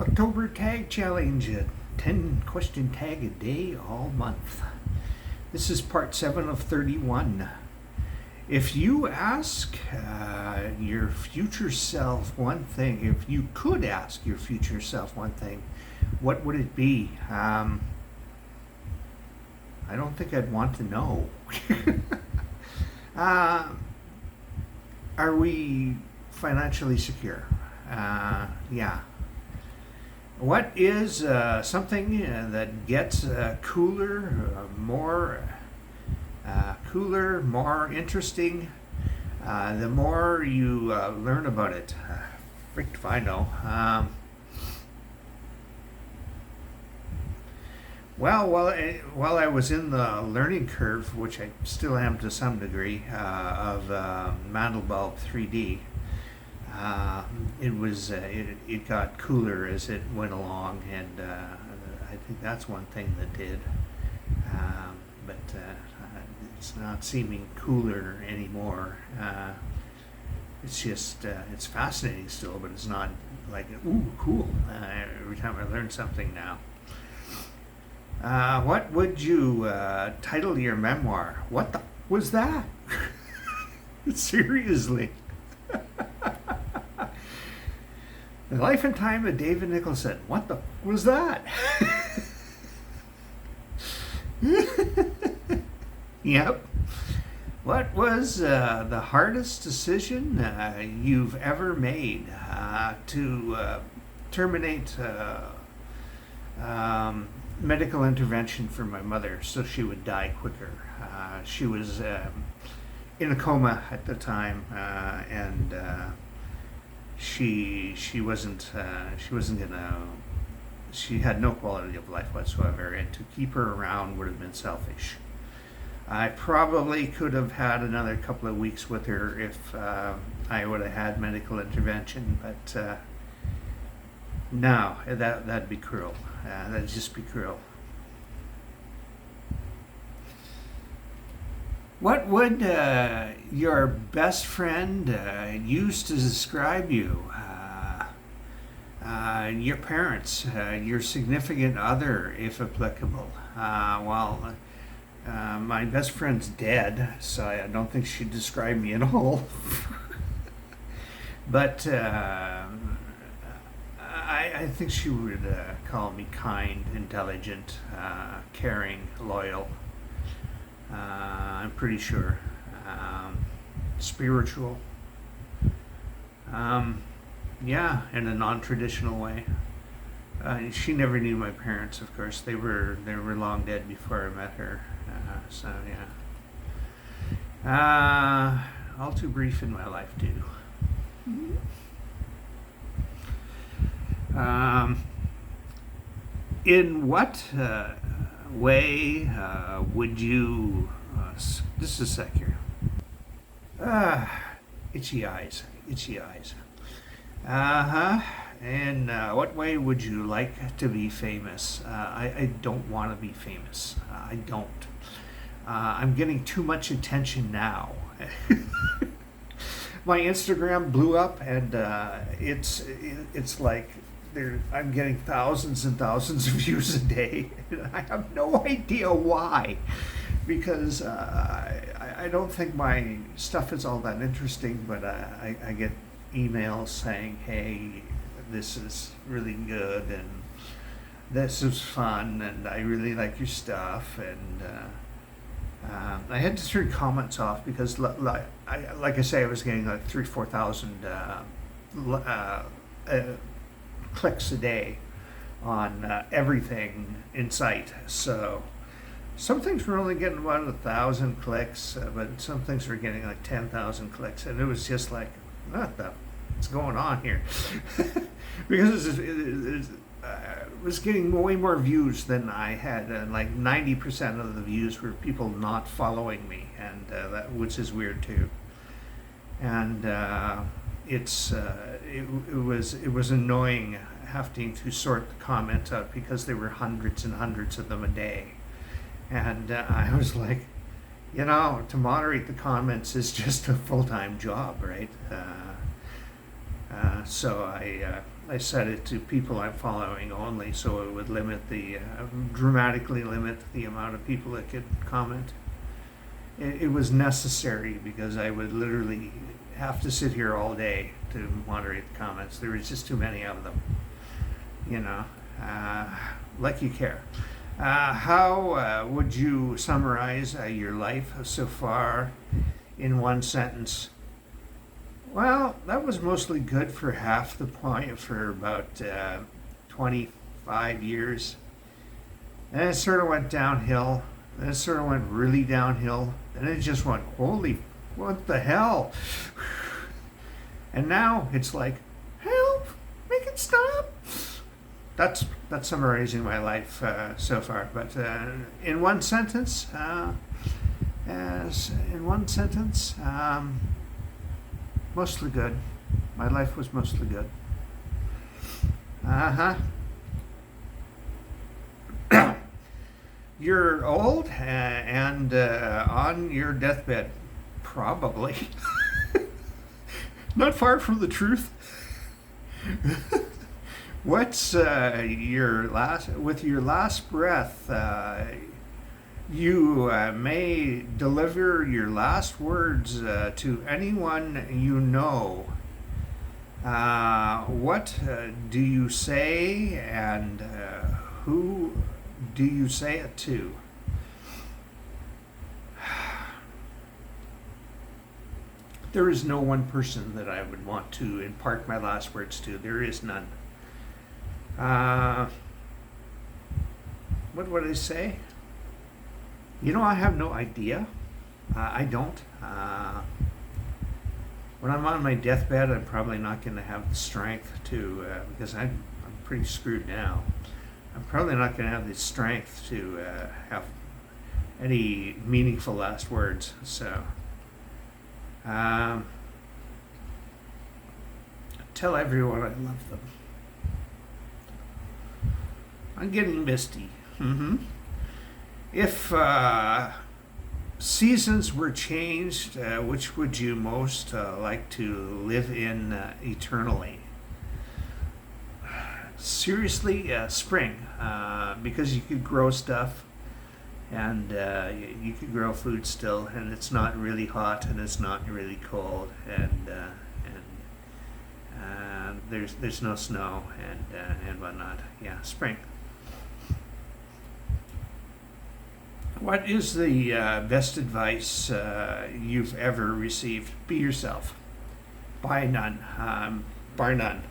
October tag challenge, a 10 question tag a day all month. This is part 7 of 31. If you ask your future self one thing, if you could ask your future self one thing, what would it be? I don't think I'd want to know. Are we financially secure? Yeah. What is something that gets cooler, more interesting the more you learn about it? Frick if I know. Well, while I was in the learning curve, which I still am to some degree, of Mandelbulb 3D, it got cooler as it went along, and I think that's one thing that did. But it's not seeming cooler anymore. It's just it's fascinating still, but it's not like ooh cool every time I learn something now. What would you title your memoir? What the was that? Seriously. The Life and Time of David Nicholson. What the was that? Yep. What was the hardest decision you've ever made to terminate medical intervention for my mother so she would die quicker? She was in a coma at the time, and she wasn't gonna. She had no quality of life whatsoever, and to keep her around would have been selfish. I probably could have had another couple of weeks with her if I would have had medical intervention, but no, that'd be cruel. That'd just be cruel. What would your best friend use to describe you? Your parents, your significant other, if applicable. My best friend's dead, so I don't think she'd describe me at all. But I think she would call me kind, intelligent, caring, loyal. I'm pretty sure. Spiritual. Yeah, in a non-traditional way. She never knew my parents, of course. They were long dead before I met her. So yeah. All too brief in my life too. In what way would you? Just a sec here. Itchy eyes. In what way would you like to be famous? I don't want to be famous. I don't. I'm getting too much attention now. My Instagram blew up, and it's like I'm getting thousands and thousands of views a day, and I have no idea why. Because I don't think my stuff is all that interesting, but I get emails saying, hey, this is really good, and this is fun, and I really like your stuff, and I had to turn comments off because, like I say, I was getting like 4,000 clicks a day on everything in sight. So some things were only getting about 1,000 clicks, but some things were getting like 10,000 clicks, and it was just like, what's going on here? Because it was getting way more views than I had, and like 90% of the views were people not following me, and which is weird too. And it was annoying having to sort the comments out because there were hundreds and hundreds of them a day, and I was like, to moderate the comments is just a full-time job, right? So I set it to people I'm following only, so it would dramatically limit the amount of people that could comment. It was necessary because I would literally have to sit here all day to moderate the comments. There was just too many of them, you know. Like you care. How would you summarize your life so far in one sentence? Well, that was mostly good for half the point, for about 25 years. Then it sort of went downhill. Then it sort of went really downhill. Then it just went, holy, what the hell? And now it's like, help, make it stop. That's summarizing my life so far. But in one sentence, mostly good. My life was mostly good. You're old and on your deathbed, probably. Not far from the truth. What's with your last breath? You may deliver your last words to anyone you know. What do you say, and who do you say it to? There is no one person that I would want to impart my last words to. There is none. What would I say? You know, I have no idea. I don't. When I'm on my deathbed, I'm probably not going to have the strength to, because I'm pretty screwed now. I'm probably not going to have the strength to have any meaningful last words. So, tell everyone I love them. I'm getting misty. If seasons were changed, which would you most like to live in eternally? Seriously, spring, because you could grow stuff, and you could grow food still, and it's not really hot and it's not really cold, and there's no snow and whatnot. Yeah, spring. What is the best advice you've ever received? Be yourself. Bar none. Bar none.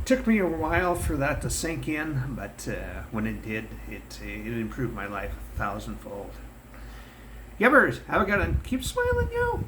Took me a while for that to sink in, but when it did, it improved my life 1,000-fold. Yubbers, have a good one. Keep smiling, yo.